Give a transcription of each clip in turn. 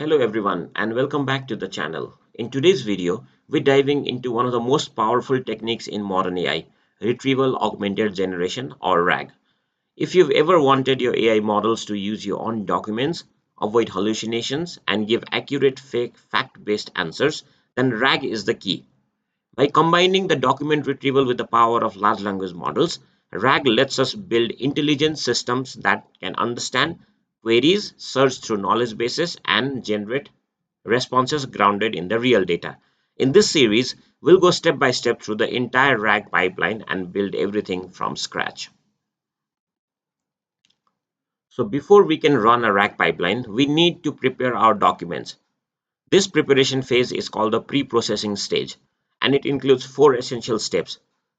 Hello everyone and welcome back to the channel. In today's video, we're diving into one of the most powerful techniques in modern AI, Retrieval-Augmented Generation or RAG. If you've ever wanted your AI models to use your own documents, avoid hallucinations, and give accurate fake fact-based answers, then RAG is the key. By combining the document retrieval with the power of large language models, RAG lets us build intelligent systems that can understand queries, search through knowledge bases, and generate responses grounded in the real data. In this series, we'll go step by step through the entire RAG pipeline and build everything from scratch. So before we can run a RAG pipeline, we need to prepare our documents. This preparation phase is called the pre-processing stage, and it includes four essential steps: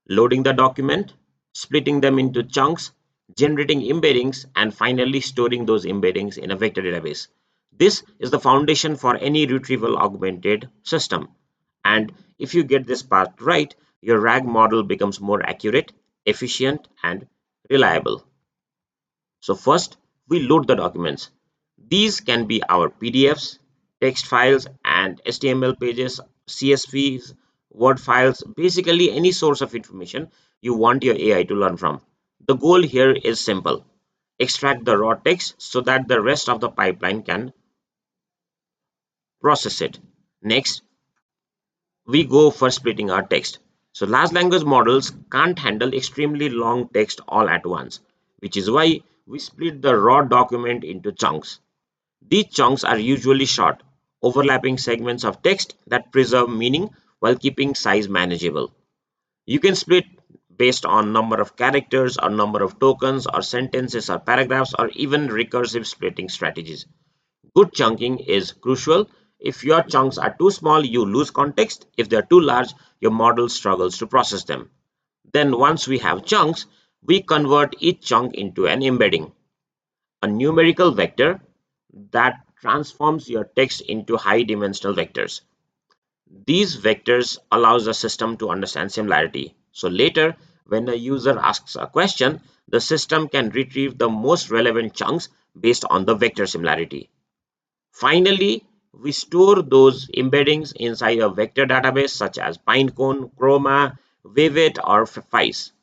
loading the document, splitting them into chunks, generating embeddings, and finally storing those embeddings in a vector database. This is the foundation for any retrieval augmented system. And if you get this part right, your RAG model becomes more accurate, efficient, and reliable. So first, we load the documents. These can be our PDFs, text files, and HTML pages, CSVs, Word files, basically any source of information you want your AI to learn from. The goal here is simple: extract the raw text so that the rest of the pipeline can process it. Next, we go for splitting our text. So large language models can't handle extremely long text all at once, which is why we split the raw document into chunks. These chunks are usually short, overlapping segments of text that preserve meaning while keeping size manageable. You can split based on number of characters or number of tokens or sentences or paragraphs or even recursive splitting strategies. Good chunking is crucial. If your chunks are too small, you lose context. If they're too large, your model struggles to process them. Then once we have chunks, we convert each chunk into an embedding, a numerical vector that transforms your text into high-dimensional vectors. These vectors allows the system to understand similarity. So later, when a user asks a question, the system can retrieve the most relevant chunks based on the vector similarity. Finally, we store those embeddings inside a vector database such as Pinecone, Chroma, Vivid, or FICE.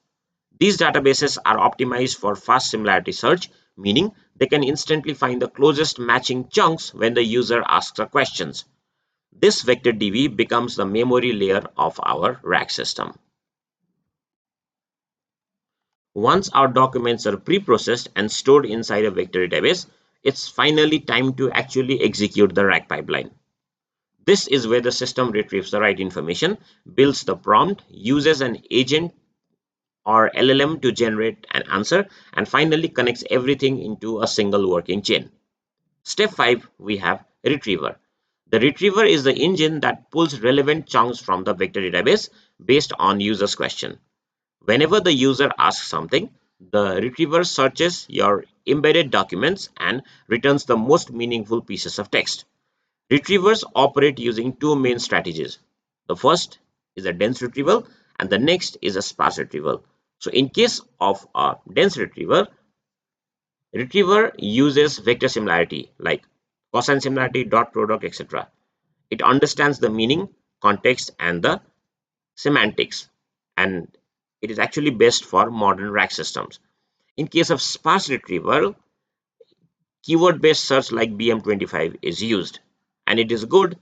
These databases are optimized for fast similarity search, meaning they can instantly find the closest matching chunks when the user asks a question. This vector DB becomes the memory layer of our RAG system. Once our documents are pre-processed and stored inside a vector database, it's finally time to actually execute the RAG pipeline. This is where the system retrieves the right information, builds the prompt, uses an agent or LLM to generate an answer, and finally connects everything into a single working chain. Step 5, we have retriever. The retriever is the engine that pulls relevant chunks from the vector database based on user's question. Whenever the user asks something, the retriever searches your embedded documents and returns the most meaningful pieces of text. Retrievers operate using two main strategies. The first is a dense retrieval and the next is a sparse retrieval. So in case of a dense retriever uses vector similarity like cosine similarity, dot product, etc. It understands the meaning, context, and the semantics, and it is actually best for modern RAG systems. In case of sparse retrieval, keyword-based search like BM25 is used, and it is good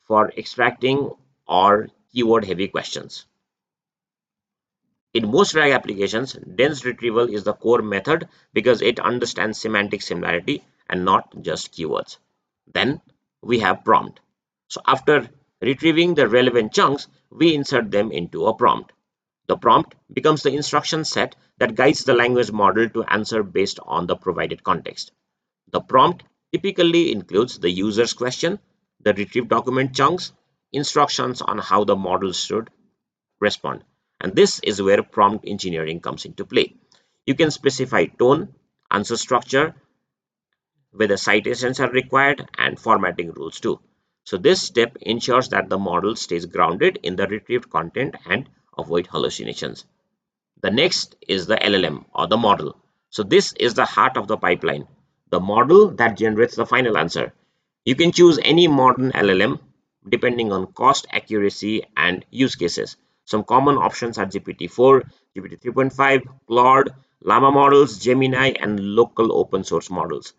for extracting or keyword-heavy questions. In most RAG applications, dense retrieval is the core method because it understands semantic similarity and not just keywords. Then we have prompt. So after retrieving the relevant chunks, we insert them into a prompt. The prompt becomes the instruction set that guides the language model to answer based on the provided context. The prompt typically includes the user's question, the retrieved document chunks, instructions on how the model should respond. And this is where prompt engineering comes into play. You can specify tone, answer structure, whether citations are required, and formatting rules too. So this step ensures that the model stays grounded in the retrieved content and avoid hallucinations. The next is the LLM or the model. So this is the heart of the pipeline, the model that generates the final answer. You can choose any modern LLM depending on cost, accuracy, and use cases. Some common options are GPT-4, GPT 3.5, Claude, Llama models, Gemini, and local open source models.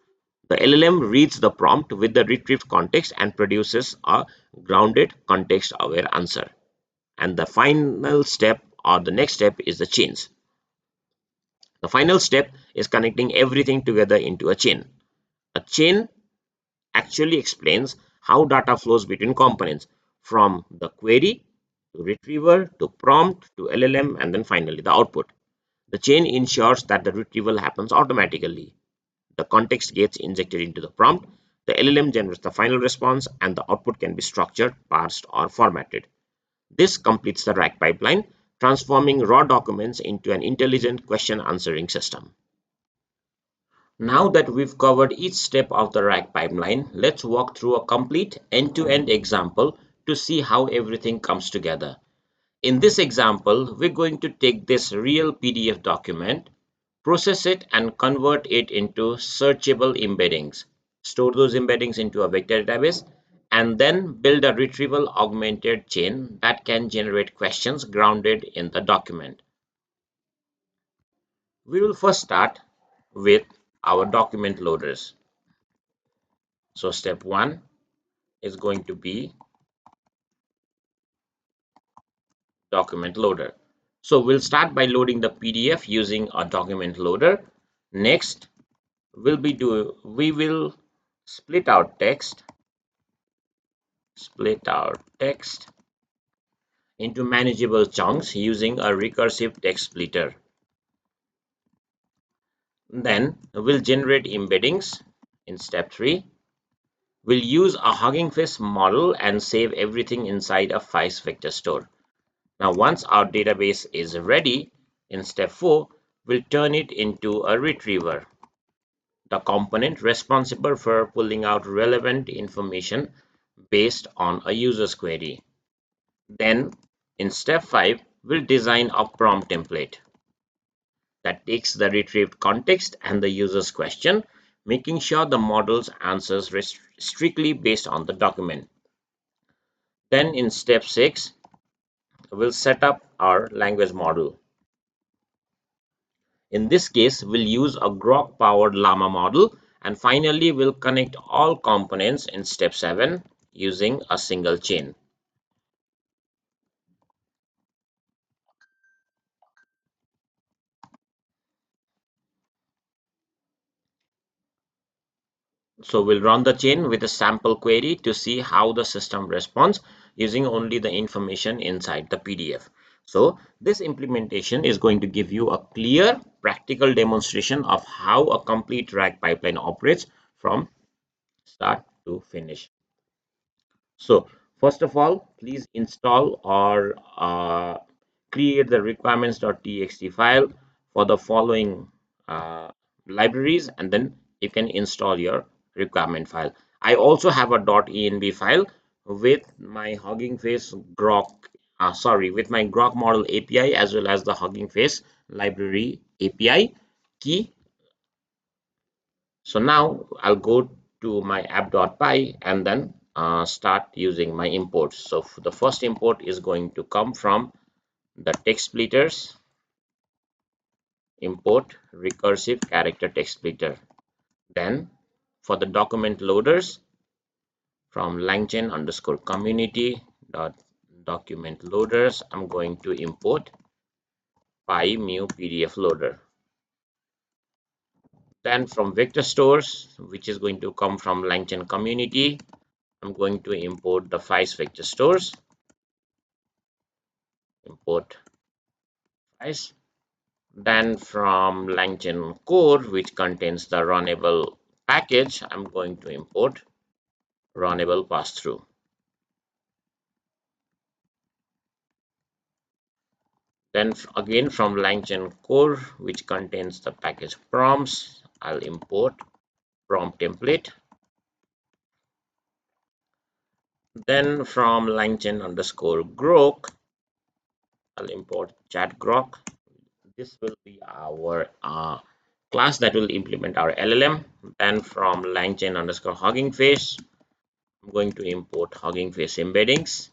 The LLM reads the prompt with the retrieved context and produces a grounded, context aware answer. And the final step or the next step is the chains. The final step is connecting everything together into a chain. A chain actually explains how data flows between components from the query to retriever to prompt to LLM and then finally the output. The chain ensures that the retrieval happens automatically. The context gets injected into the prompt, the LLM generates the final response, and the output can be structured, parsed, or formatted. This completes the RAG pipeline, transforming raw documents into an intelligent question answering system. Now that we've covered each step of the RAG pipeline, let's walk through a complete end-to-end example to see how everything comes together. In this example, we're going to take this real PDF document, process it and convert it into searchable embeddings, store those embeddings into a vector database, and then build a retrieval augmented chain that can generate questions grounded in the document. We will first start with our document loaders. So step one is going to be document loader. So we'll start by loading the PDF using a document loader. Next, we will split our text into manageable chunks using a recursive text splitter. Then we'll generate embeddings in step 3. We'll use a Hugging Face model and save everything inside a FICE vector store. Now, once our database is ready, in step 4, we'll turn it into a retriever, the component responsible for pulling out relevant information based on a user's query. Then, in step 5, we'll design a prompt template that takes the retrieved context and the user's question, making sure the model's answers strictly based on the document. Then, in step 6, we'll set up our language model. In this case, we'll use a Grok-powered Llama model, and finally, we'll connect all components in step 7 using a single chain. So we'll run the chain with a sample query to see how the system responds using only the information inside the PDF. So this implementation is going to give you a clear practical demonstration of how a complete RAG pipeline operates from start to finish. So first of all, please install or create the requirements.txt file for the following libraries, and then you can install your requirement file. I also have a .env file with my Hugging Face Grok, with my Grok model API as well as the Hugging Face library API key. So now I'll go to my app.py and then start using my imports. So the first import is going to come from the text splitters, import recursive character text splitter. Then for the document loaders, from LangChain underscore community dot document loaders, I'm going to import PyMu PDF loader. Then from vector stores, which is going to come from LangChain community, I'm going to import the FICE vector stores, import FICE. Then from LangChain core, which contains the runnable package, I'm going to import runnable pass-through. Then again from LangChain core, which contains the package prompts, I'll import prompt template. Then from LangChain underscore grok, I'll import chat grok. This will be our class that will implement our LLM. Then from LangChain underscore Hugging Face, I'm going to import Hugging Face embeddings.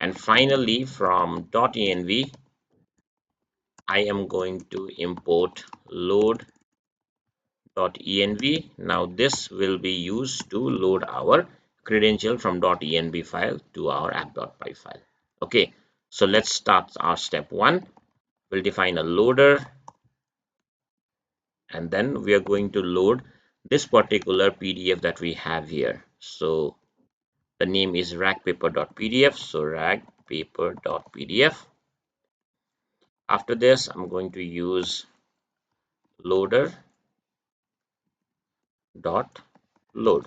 And finally, from .env, I am going to import load.env. Now this will be used to load our credential from .env file to our app.py file. Okay, so let's start our step 1. We'll define a loader, and then we are going to load this particular PDF that we have here. So the name is ragpaper.pdf. So ragpaper.pdf. After this, I'm going to use loader dot load.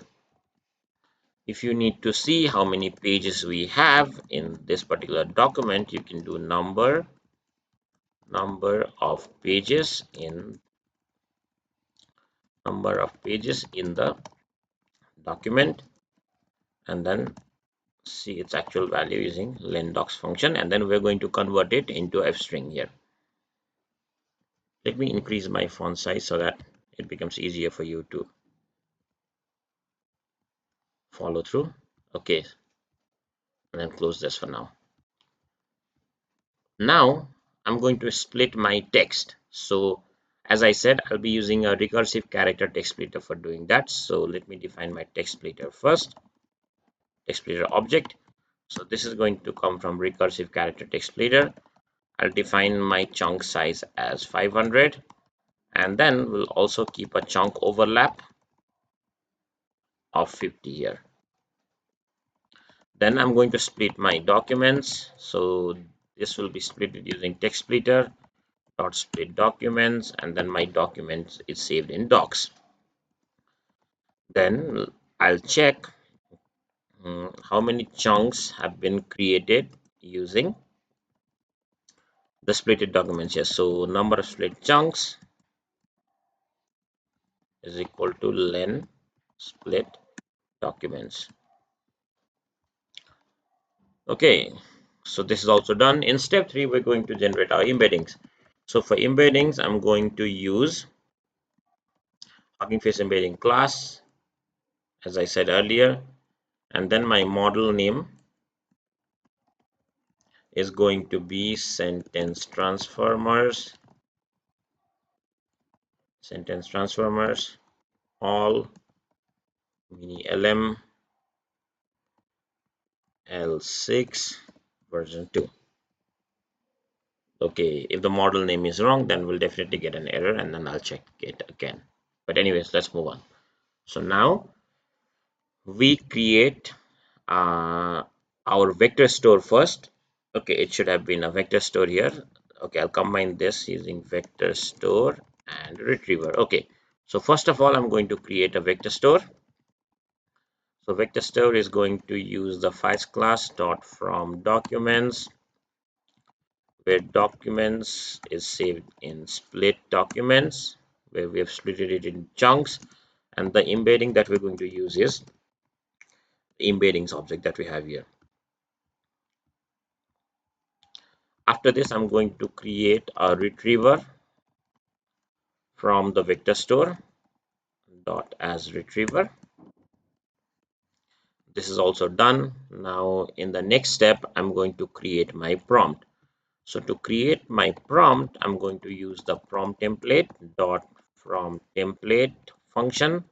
If you need to see how many pages we have in this particular document, you can do number of pages in the document, and then see its actual value using lendocs function, and then we're going to convert it into f string here. Let me increase my font size so that it becomes easier for you to follow through. Okay, and then close this for now. Now I'm going to split my text. So as I said, I'll be using a recursive character text splitter for doing that. So let me define my text splitter first. Text splitter object. So this is going to come from recursive character text splitter. I'll define my chunk size as 500, and then we'll also keep a chunk overlap of 50 here. Then I'm going to split my documents. So this will be split using text splitter dot split documents, and then my documents is saved in docs. Then I'll check how many chunks have been created using the splitted documents here. So number of split chunks is equal to len split documents. Okay, so this is also done. In step 3, we're going to generate our embeddings. So for embeddings, I'm going to use Hugging Face embedding class, as I said earlier, and then my model name is going to be sentence transformers, all mini LM L6 version 2. Okay, if the model name is wrong, then we'll definitely get an error, and then I'll check it again. But anyways, let's move on. So now we create our vector store first. Okay, it should have been a vector store here. Okay, I'll combine this using vector store and retriever. Okay, so first of all, I'm going to create a vector store. So vector store is going to use the files class dot from documents, where documents is saved in split documents, where we have split it in chunks, and the embedding that we're going to use is the embeddings object that we have here. After this, I'm going to create a retriever from the vector store dot as retriever. This is also done. Now in the next step, I'm going to create my prompt. So to create my prompt, I'm going to use the prompt template dot from template function,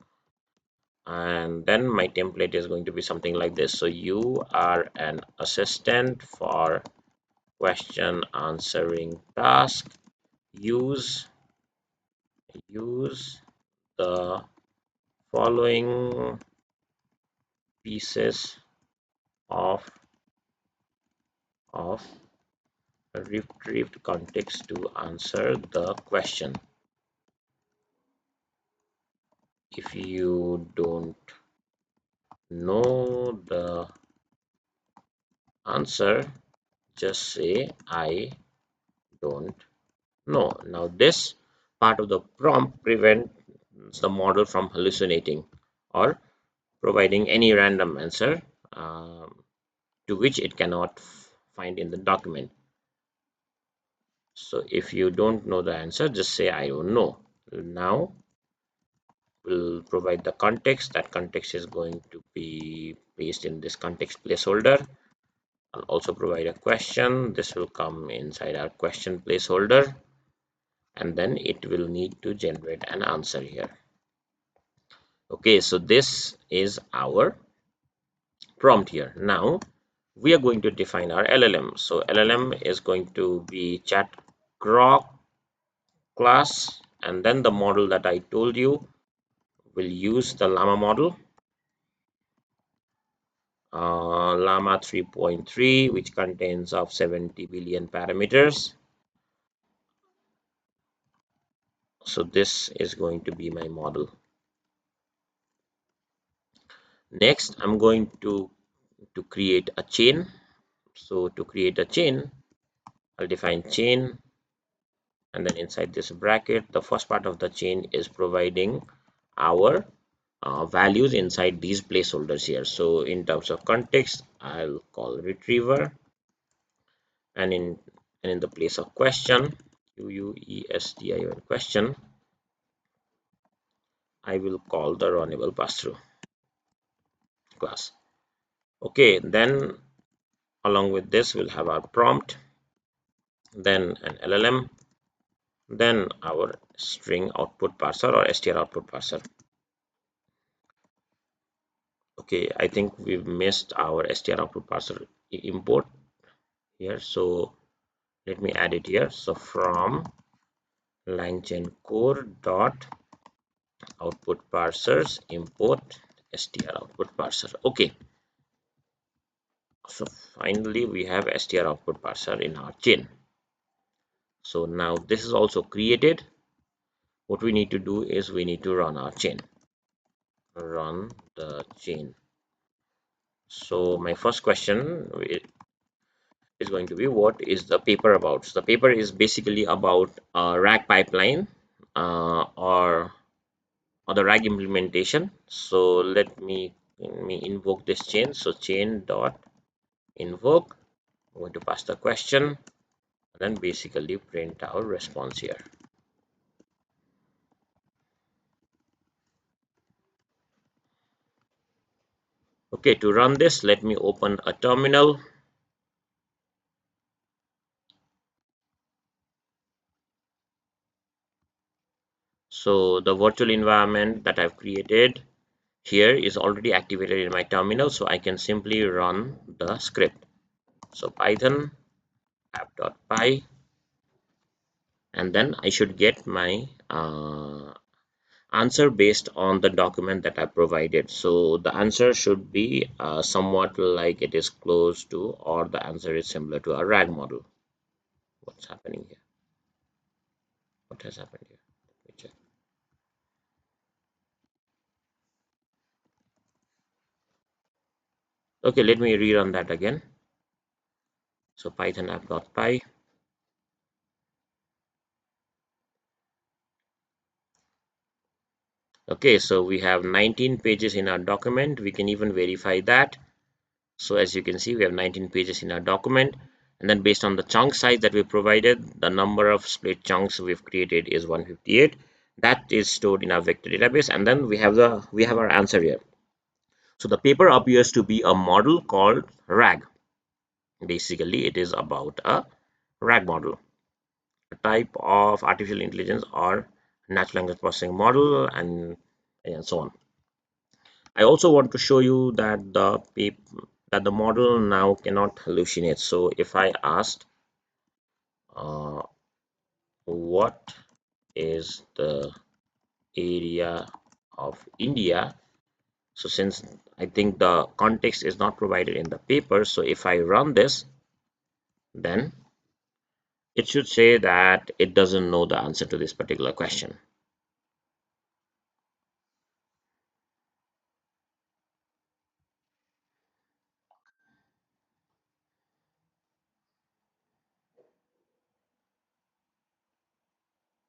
and then my template is going to be something like this. So you are an assistant for question answering task. Use the following pieces of of retrieved context to answer the question. If you don't know the answer, just say I don't know. Now this part of the prompt prevents the model from hallucinating or providing any random answer to which it cannot find in the document. So if you don't know the answer, just say I don't know. Now will provide the context. That context is going to be placed in this context placeholder. I'll also provide a question. This will come inside our question placeholder, and then it will need to generate an answer here. Okay, so this is our prompt here. Now we are going to define our LLM. So LLM is going to be chat grok class, and then the model that I told you will use the llama model, llama 3.3, which contains of 70 billion parameters. So this is going to be my model. Next, I'm going to create a chain. So to create a chain, I'll define chain, and then inside this bracket, the first part of the chain is providing our values inside these placeholders here. So in terms of context, I'll call retriever, and in the place of question, question, I will call the runnable pass-through class. Okay, then along with this, we'll have our prompt, then an LLM, then our string output parser or str output parser. Okay, I think we've missed our str output parser import here, so let me add it here. So from LangChain core dot output parsers import str output parser. Okay, so finally we have str output parser in our chain. So now this is also created. What we need to do is we need to run our chain. Run the chain. So my first question is going to be, what is the paper about? So the paper is basically about a RAG pipeline or the RAG implementation. So let me invoke this chain. So chain dot invoke. I'm going to pass the question and then basically print our response here. Okay, to run this, let me open a terminal. So the virtual environment that I've created here is already activated in my terminal, so I can simply run the script. So python app.py, and then I should get my answer based on the document that I provided. So the answer should be somewhat like it is close to, or the answer is similar to a RAG model. What's happening here? What has happened here? Let me check. Okay, let me rerun that again. So python app.py. Okay, so we have 19 pages in our document. We can even verify that. So as you can see, we have 19 pages in our document, and then based on the chunk size that we provided, the number of split chunks we've created is 158. That is stored in our vector database, and then we have our answer here. So the paper appears to be a model called RAG. Basically, it is about a RAG model, a type of artificial intelligence or natural language processing model, and so on. I also want to show you that the model now cannot hallucinate. So if I asked uh, what is the area of India, so since I think the context is not provided in the paper, so if I run this, then it should say that it doesn't know the answer to this particular question.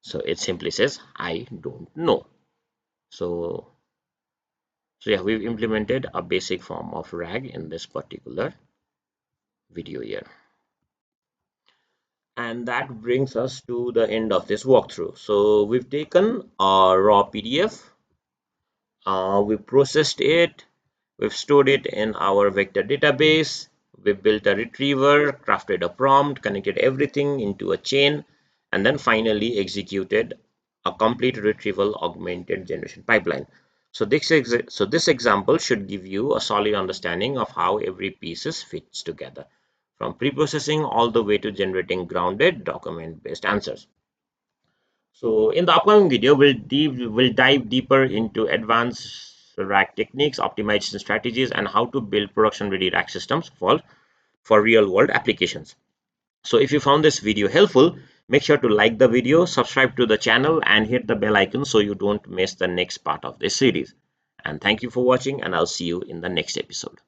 So it simply says I don't know. So yeah, we've implemented a basic form of RAG in this particular video here. And that brings us to the end of this walkthrough. So we've taken a raw PDF We processed it, we've stored it in our vector database, we built a retriever, crafted a prompt, connected everything into a chain, and then finally executed a complete retrieval augmented generation pipeline. So this example should give you a solid understanding of how every piece fits together, from pre-processing all the way to generating grounded document-based answers. So in the upcoming video, we'll dive deeper into advanced rack techniques, optimization strategies, and how to build production-ready rack systems for real-world applications. So if you found this video helpful, make sure to like the video, subscribe to the channel, and hit the bell icon so you don't miss the next part of this series. And thank you for watching, and I'll see you in the next episode.